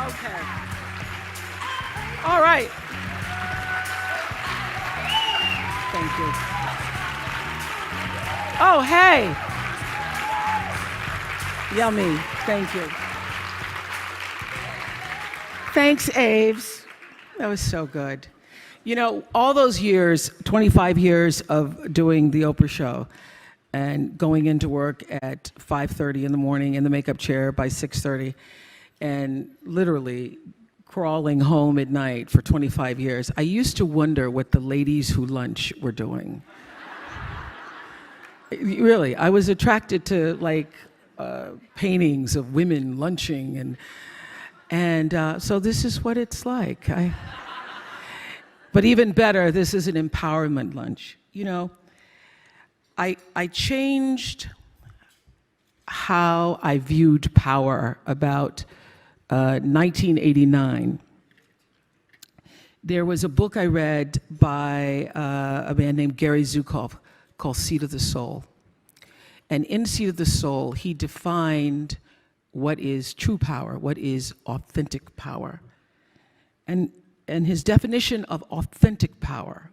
Okay. All right. Thank you. Oh, hey. Yummy. Thank you. Thanks, Aves. That was so good. You know, all those years, 25 years of doing the Oprah show and going into work at 5:30 in the morning in the makeup chair by 6:30 and literally crawling home at night for 25 years, I used to wonder what the ladies who lunch were doing. Really, I was attracted to like paintings of women lunching and so this is what it's like. But even better, this is an empowerment lunch. You know, I changed how I viewed power about 1989. There was a book I read by a man named Gary Zukav called Seat of the Soul. And in Seat of the Soul, he defined what is true power, what is authentic power. And his definition of authentic power,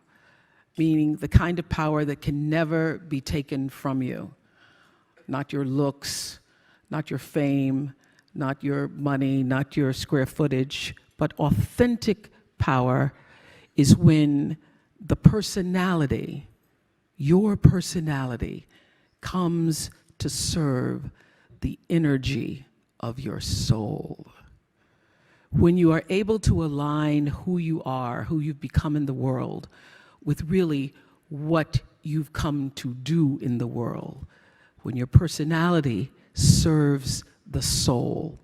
meaning the kind of power that can never be taken from you, not your looks, not your fame, not your money, not your square footage, but authentic power is when the personality, your personality, comes to serve the energy of your soul. When you are able to align who you are, who you've become in the world, with really what you've come to do in the world, when your personality serves the soul.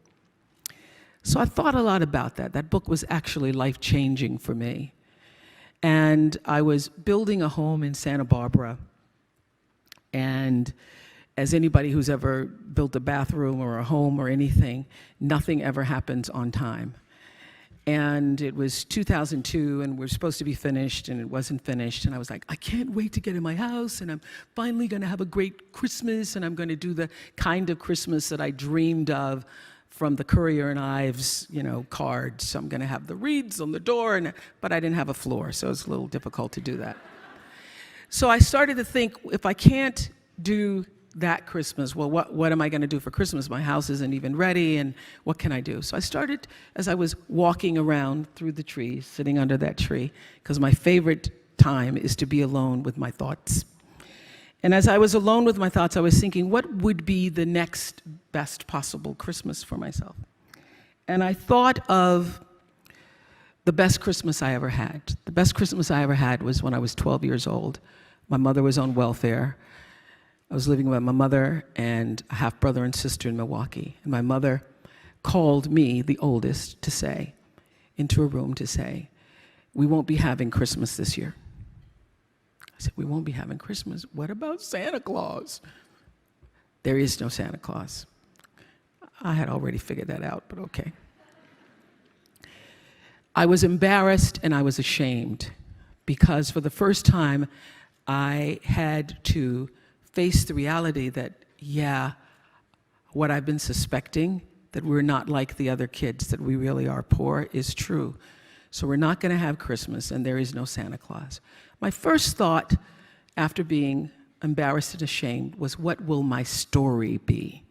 So I thought a lot about that. That book was actually life-changing for me. And I was building a home in Santa Barbara, and as anybody who's ever built a bathroom or a home or anything, nothing ever happens on time. And it was 2002, and we're supposed to be finished, and it wasn't finished. And I was like, I can't wait to get in my house, and I'm finally going to have a great Christmas, and I'm going to do the kind of Christmas that I dreamed of from the Courier and Ives, you know, cards. So I'm going to have the wreaths on the door, but I didn't have a floor, so it's a little difficult to do that. So I started to think, if I can't do that Christmas, well, what am I going to do for Christmas? My house isn't even ready, and what can I do? So I started, as I was walking around through the trees, sitting under that tree, because my favorite time is to be alone with my thoughts. And as I was alone with my thoughts, I was thinking, what would be the next best possible Christmas for myself? And I thought of the best Christmas I ever had. The best Christmas I ever had was when I was 12 years old. My mother was on welfare. I was living with my mother and a half-brother and sister in Milwaukee. And my mother called me, the oldest, to say, into a room to say, we won't be having Christmas this year. I said, we won't be having Christmas? What about Santa Claus? There is no Santa Claus. I had already figured that out, but okay. I was embarrassed and I was ashamed because for the first time, I had to face the reality that, yeah, what I've been suspecting, that we're not like the other kids, that we really are poor, is true. So we're not going to have Christmas, and there is no Santa Claus. My first thought, after being embarrassed and ashamed, was, what will my story be?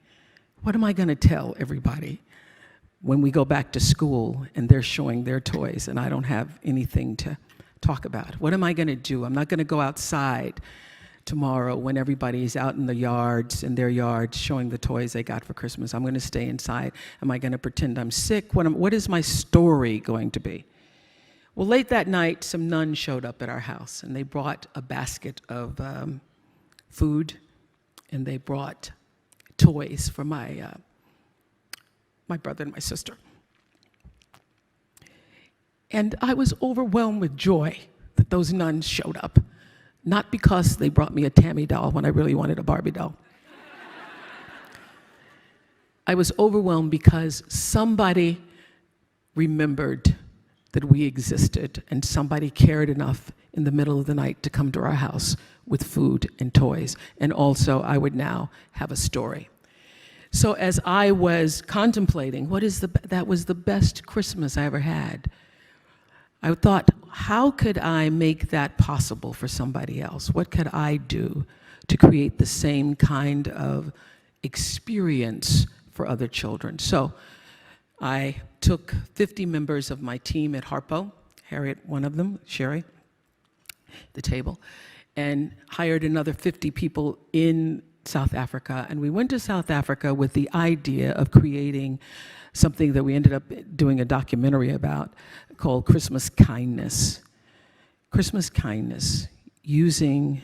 What am I going to tell everybody when we go back to school and they're showing their toys and I don't have anything to talk about? What am I going to do? I'm not going to go outside tomorrow when everybody's out in the yards, in their yards, showing the toys they got for Christmas. I'm going to stay inside. Am I going to pretend I'm sick? What is my story going to be? Well, late that night, some nuns showed up at our house, and they brought a basket of food, and they brought toys for my brother and my sister. And I was overwhelmed with joy that those nuns showed up. Not because they brought me a Tammy doll when I really wanted a Barbie doll. I was overwhelmed because somebody remembered that we existed and somebody cared enough in the middle of the night to come to our house with food and toys. And also, I would now have a story. So as I was contemplating, that was the best Christmas I ever had, I thought, how could I make that possible for somebody else? What could I do to create the same kind of experience for other children? So I took 50 members of my team at Harpo, Harriet, one of them, Sherry, the table, and hired another 50 people in South Africa. And we went to South Africa with the idea of creating something that we ended up doing a documentary about called Christmas Kindness. Christmas Kindness, using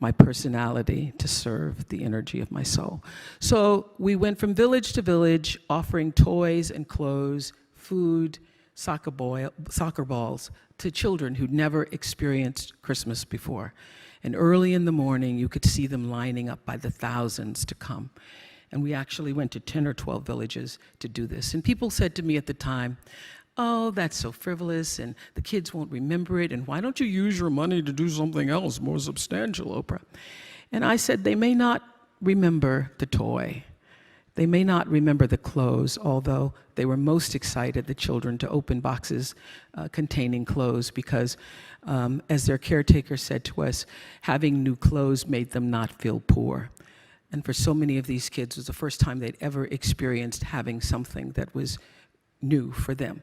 my personality to serve the energy of my soul. So we went from village to village, offering toys and clothes, food, soccer balls to children who'd never experienced Christmas before. And early in the morning, you could see them lining up by the thousands to come. And we actually went to 10 or 12 villages to do this. And people said to me at the time, oh, that's so frivolous, and the kids won't remember it, and why don't you use your money to do something else more substantial, Oprah? And I said, they may not remember the toy. They may not remember the clothes, although they were most excited, the children, to open boxes containing clothes because, as their caretaker said to us, having new clothes made them not feel poor. And for so many of these kids, it was the first time they'd ever experienced having something that was new for them.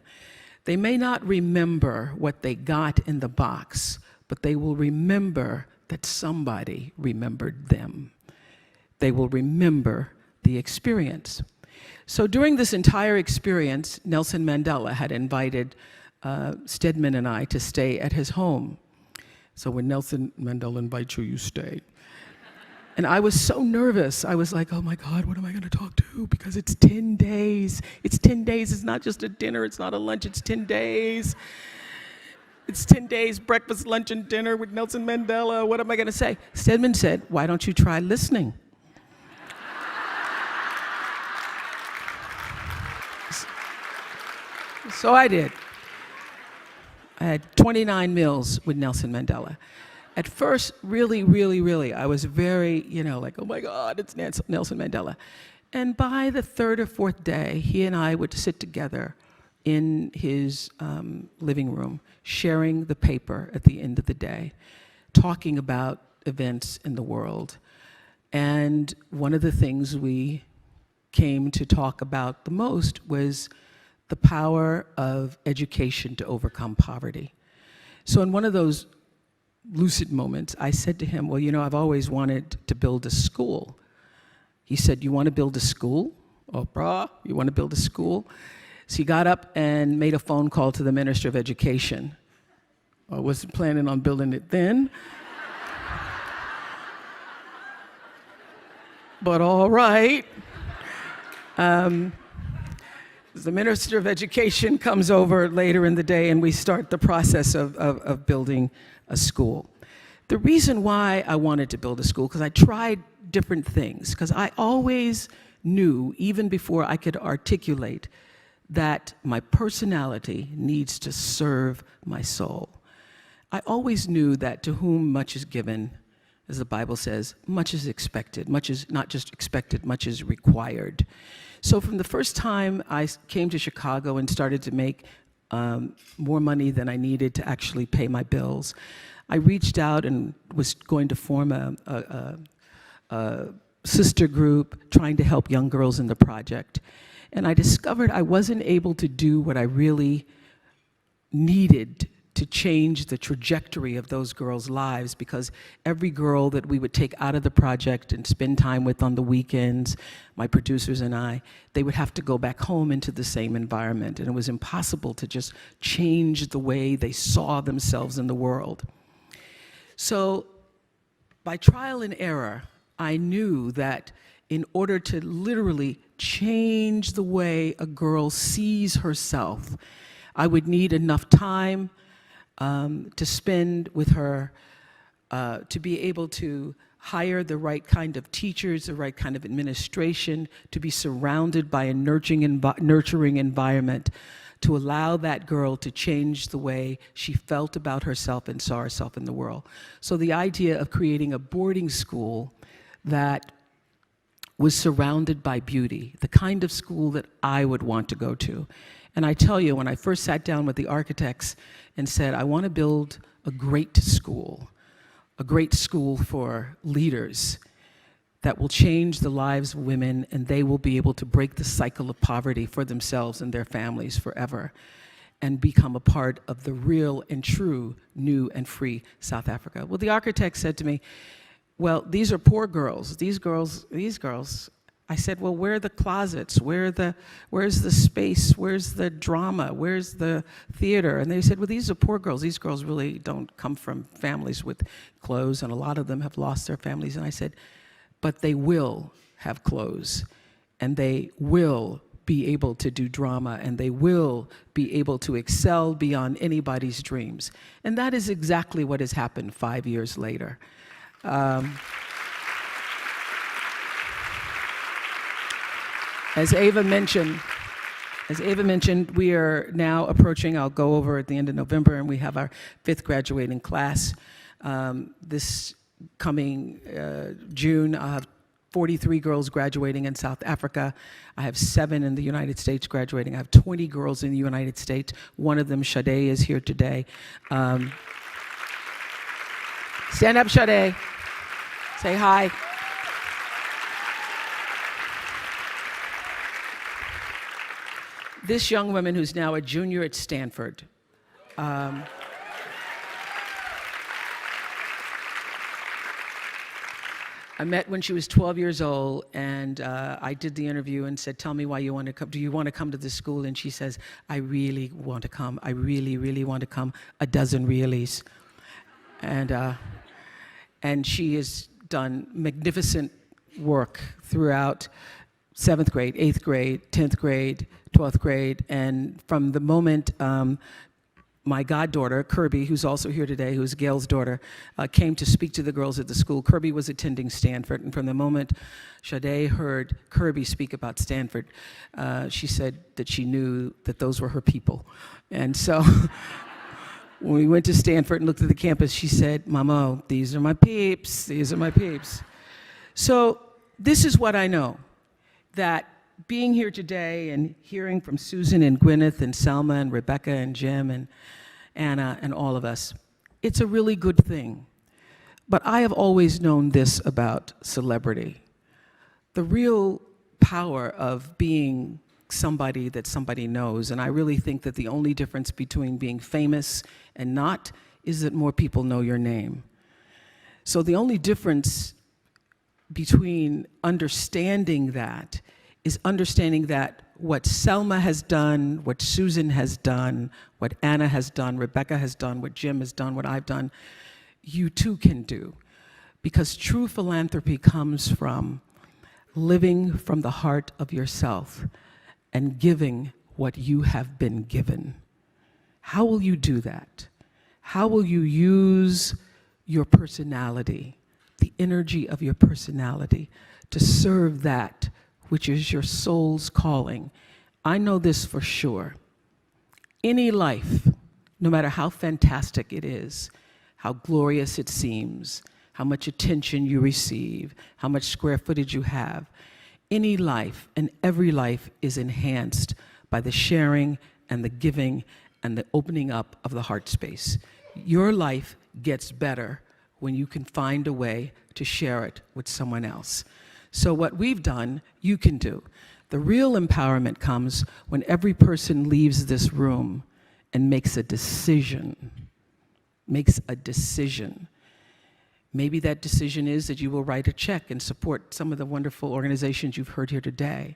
They may not remember what they got in the box, but they will remember that somebody remembered them. They will remember the experience. So during this entire experience, Nelson Mandela had invited Stedman and I to stay at his home. So when Nelson Mandela invites you, you stay. And I was so nervous. I was like, oh my God, what am I going to talk to? Because it's 10 days. It's 10 days. It's not just a dinner. It's not a lunch. It's 10 days. It's 10 days, breakfast, lunch, and dinner with Nelson Mandela. What am I going to say? Stedman said, why don't you try listening? So I did. I had 29 meals with Nelson Mandela. At first, really, I was very, like, oh my God, it's Nelson Mandela. And by the third or fourth day, he and I would sit together in his living room, sharing the paper at the end of the day, talking about events in the world. And one of the things we came to talk about the most was the power of education to overcome poverty. So in one of those lucid moments, I said to him, well, I've always wanted to build a school. He said, you want to build a school? Oprah, you want to build a school? So he got up and made a phone call to the Minister of Education. I wasn't planning on building it then. But all right. The Minister of Education comes over later in the day and we start the process of building a school. The reason why I wanted to build a school, because I tried different things, because I always knew, even before I could articulate, that my personality needs to serve my soul. I always knew that to whom much is given, as the Bible says, much is expected. Much is not just expected, much is required. So from the first time I came to Chicago and started to make more money than I needed to actually pay my bills, I reached out and was going to form a sister group trying to help young girls in the project. And I discovered I wasn't able to do what I really needed to change the trajectory of those girls' lives, because every girl that we would take out of the project and spend time with on the weekends, my producers and I, they would have to go back home into the same environment, and it was impossible to just change the way they saw themselves in the world. So by trial and error, I knew that in order to literally change the way a girl sees herself, I would need enough time to spend with her, to be able to hire the right kind of teachers, the right kind of administration, to be surrounded by a nurturing environment, to allow that girl to change the way she felt about herself and saw herself in the world. So the idea of creating a boarding school that was surrounded by beauty, the kind of school that I would want to go to. And I tell you, when I first sat down with the architects and said, I want to build a great school for leaders that will change the lives of women, and they will be able to break the cycle of poverty for themselves and their families forever and become a part of the real and true new and free South Africa. Well, the architect said to me, well, these are poor girls. These girls. I said, well, where are the closets? Where's the space? Where's the drama? Where's the theater? And they said, well, these are poor girls. These girls really don't come from families with clothes, and a lot of them have lost their families. And I said, but they will have clothes, and they will be able to do drama, and they will be able to excel beyond anybody's dreams. And that is exactly what has happened 5 years later. As Ava mentioned, we are now approaching, I'll go over at the end of November, and we have our 5th graduating class. This coming June, I'll have 43 girls graduating in South Africa. I have 7 in the United States graduating. I have 20 girls in the United States. One of them, Sade, is here today. Stand up, Sade. Say hi. This young woman, who's now a junior at Stanford, I met when she was 12 years old, and I did the interview and said, tell me why you want to come. Do you want to come to this school? And she says, I really want to come. I really, really want to come. A dozen reallys. And she has done magnificent work throughout 7th grade, 8th grade, 10th grade, 12th grade, and from the moment my goddaughter, Kirby, who's also here today, who's Gail's daughter, came to speak to the girls at the school. Kirby was attending Stanford, and from the moment Sade heard Kirby speak about Stanford, she said that she knew that those were her people. And so when we went to Stanford and looked at the campus, she said, Mamo, these are my peeps, these are my peeps. So this is what I know, that being here today and hearing from Susan and Gwyneth and Selma and Rebecca and Jim and Anna and all of us, it's a really good thing. But I have always known this about celebrity. The real power of being somebody that somebody knows, and I really think that the only difference between being famous and not is that more people know your name. So the only difference between understanding that is understanding that what Selma has done, what Susan has done, what Anna has done, Rebecca has done, what Jim has done, what I've done, you too can do. Because true philanthropy comes from living from the heart of yourself and giving what you have been given. How will you do that? How will you use your personality, the energy of your personality, to serve that which is your soul's calling? I know this for sure. Any life, no matter how fantastic it is, how glorious it seems, how much attention you receive, how much square footage you have, any life and every life is enhanced by the sharing and the giving and the opening up of the heart space. Your life gets better when you can find a way to share it with someone else. So what we've done, you can do. The real empowerment comes when every person leaves this room and makes a decision. Maybe that decision is that you will write a check and support some of the wonderful organizations you've heard here today.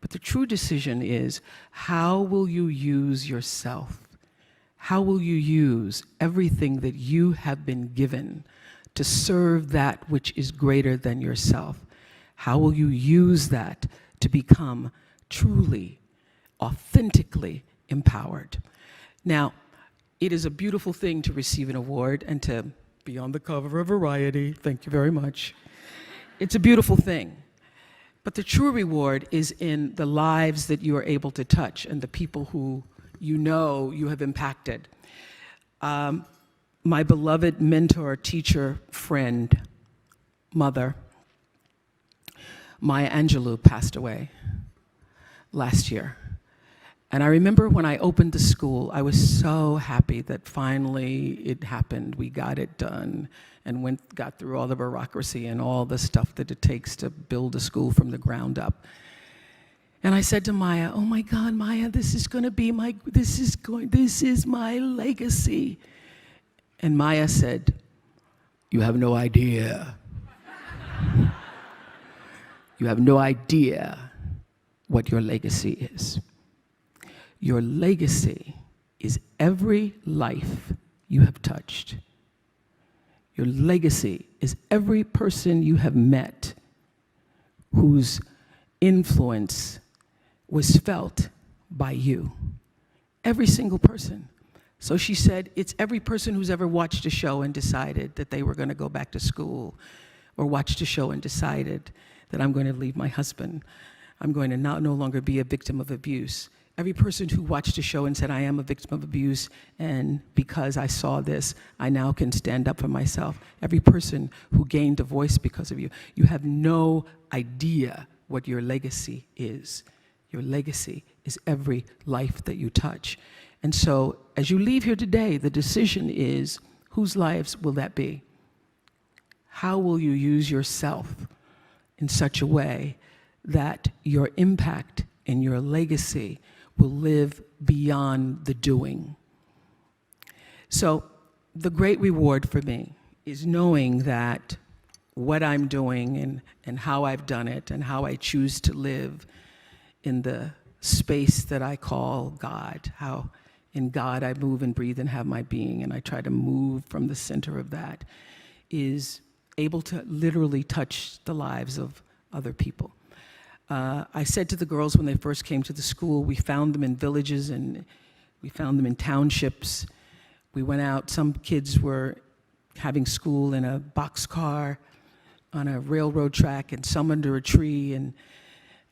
But the true decision is, how will you use yourself? How will you use everything that you have been given to serve that which is greater than yourself? How will you use that to become truly, authentically empowered? Now, it is a beautiful thing to receive an award and to be on the cover of Variety. Thank you very much. It's a beautiful thing. But the true reward is in the lives that you are able to touch and the people who you know you have impacted. My beloved mentor, teacher, friend, mother, Maya Angelou passed away last year. And I remember when I opened the school, I was so happy that finally it happened. We got it done and got through all the bureaucracy and all the stuff that it takes to build a school from the ground up. And I said to Maya, oh my God, Maya, this is my legacy. And Maya said, you have no idea. You have no idea what your legacy is. Your legacy is every life you have touched. Your legacy is every person you have met whose influence was felt by you. Every single person. So she said, it's every person who's ever watched a show and decided that they were going to go back to school, or watched a show and decided that I'm going to leave my husband. I'm going to no longer be a victim of abuse. Every person who watched a show and said, I am a victim of abuse, and because I saw this, I now can stand up for myself. Every person who gained a voice because of you. You have no idea what your legacy is. Your legacy is every life that you touch. And so, as you leave here today, the decision is, whose lives will that be? How will you use yourself in such a way that your impact and your legacy will live beyond the doing? So the great reward for me is knowing that what I'm doing and how I've done it and how I choose to live in the space that I call God, how in God I move and breathe and have my being, and I try to move from the center of that, is able to literally touch the lives of other people. I said to the girls when they first came to the school, we found them in villages and we found them in townships. We went out, some kids were having school in a boxcar on a railroad track and some under a tree. And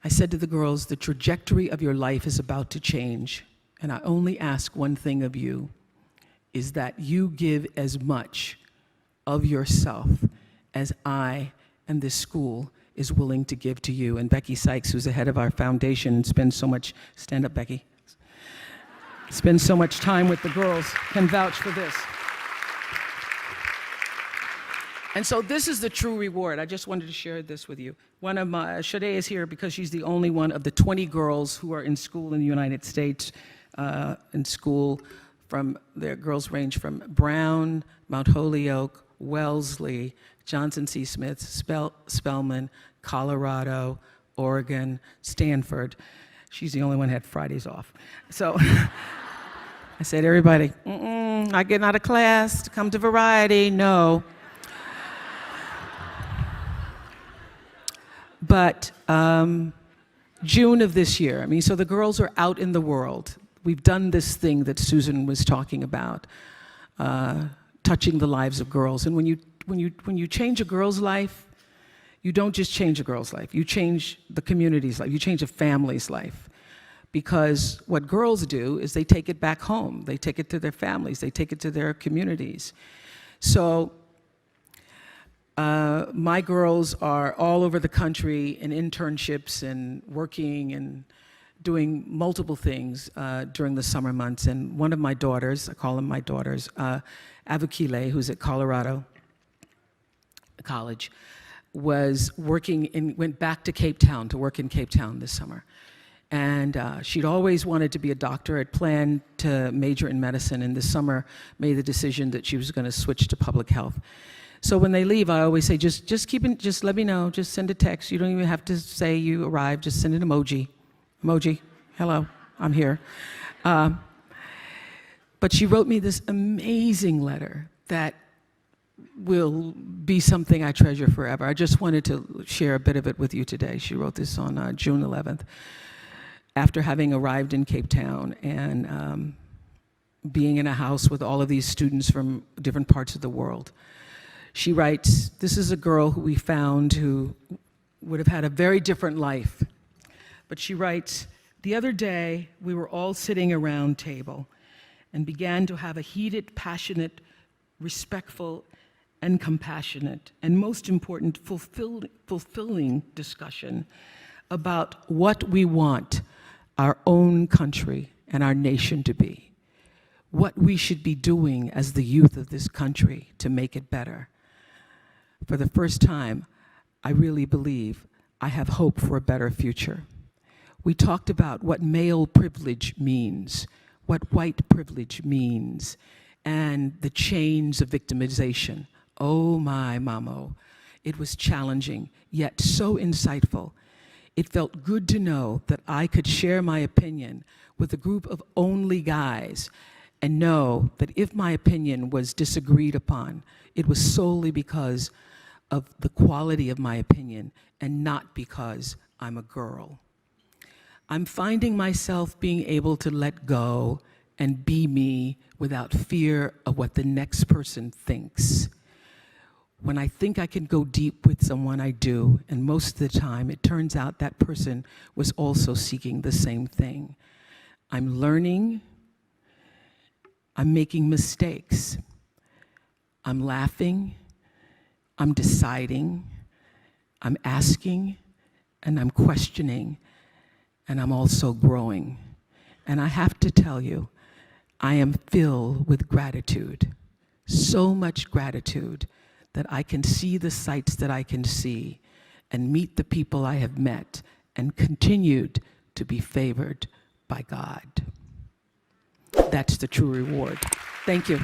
I said to the girls, the trajectory of your life is about to change. And I only ask one thing of you, is that you give as much of yourself as I and this school is willing to give to you. And Becky Sykes, who's the head of our foundation and spends so much, stand up, Becky, spends so much time with the girls, can vouch for this. And so this is the true reward. I just wanted to share this with you. One of my, Sade is here because she's the only one of the 20 girls who are in school in the United States, in school from, their girls range from Brown, Mount Holyoke, Wellesley, Johnson C. Smith, Spelman, Colorado, Oregon, Stanford. She's the only one who had Fridays off. So I said, everybody, not getting out of class to come to Variety, no. But June of this year, I mean, so the girls are out in the world. We've done this thing that Susan was talking about, touching the lives of girls. And when you change a girl's life, you don't just change a girl's life, you change the community's life, you change a family's life. Because what girls do is they take it back home, they take it to their families, they take it to their communities. So my girls are all over the country in internships and working and doing multiple things during the summer months. And one of my daughters, I call them my daughters, Avukile, who's at Colorado College, was working and went back to Cape Town to work in Cape Town this summer. And she'd always wanted to be a doctor, had planned to major in medicine, and this summer made the decision that she was going to switch to public health. So when they leave, I always say, just let me know, just send a text. You don't even have to say you arrived, just send an emoji. Emoji, hello, I'm here. But she wrote me this amazing letter that will be something I treasure forever. I just wanted to share a bit of it with you today. She wrote this on June 11th, after having arrived in Cape Town and being in a house with all of these students from different parts of the world. She writes, this is a girl who we found who would have had a very different life. But she writes, the other day, we were all sitting around table and began to have a heated, passionate, respectful, and compassionate, and most important, fulfilling discussion about what we want our own country and our nation to be, what we should be doing as the youth of this country to make it better. For the first time, I really believe I have hope for a better future. We talked about what male privilege means, what white privilege means, and the chains of victimization. Oh my mamo. It was challenging, yet so insightful. It felt good to know that I could share my opinion with a group of only guys and know that if my opinion was disagreed upon, it was solely because of the quality of my opinion and not because I'm a girl. I'm finding myself being able to let go and be me without fear of what the next person thinks. When I think I can go deep with someone, I do, and most of the time it turns out that person was also seeking the same thing. I'm learning, I'm making mistakes, I'm laughing, I'm deciding, I'm asking, and I'm questioning, and I'm also growing. And I have to tell you, I am filled with gratitude, so much gratitude that I can see the sights that I can see and meet the people I have met and continued to be favored by God. That's the true reward. Thank you.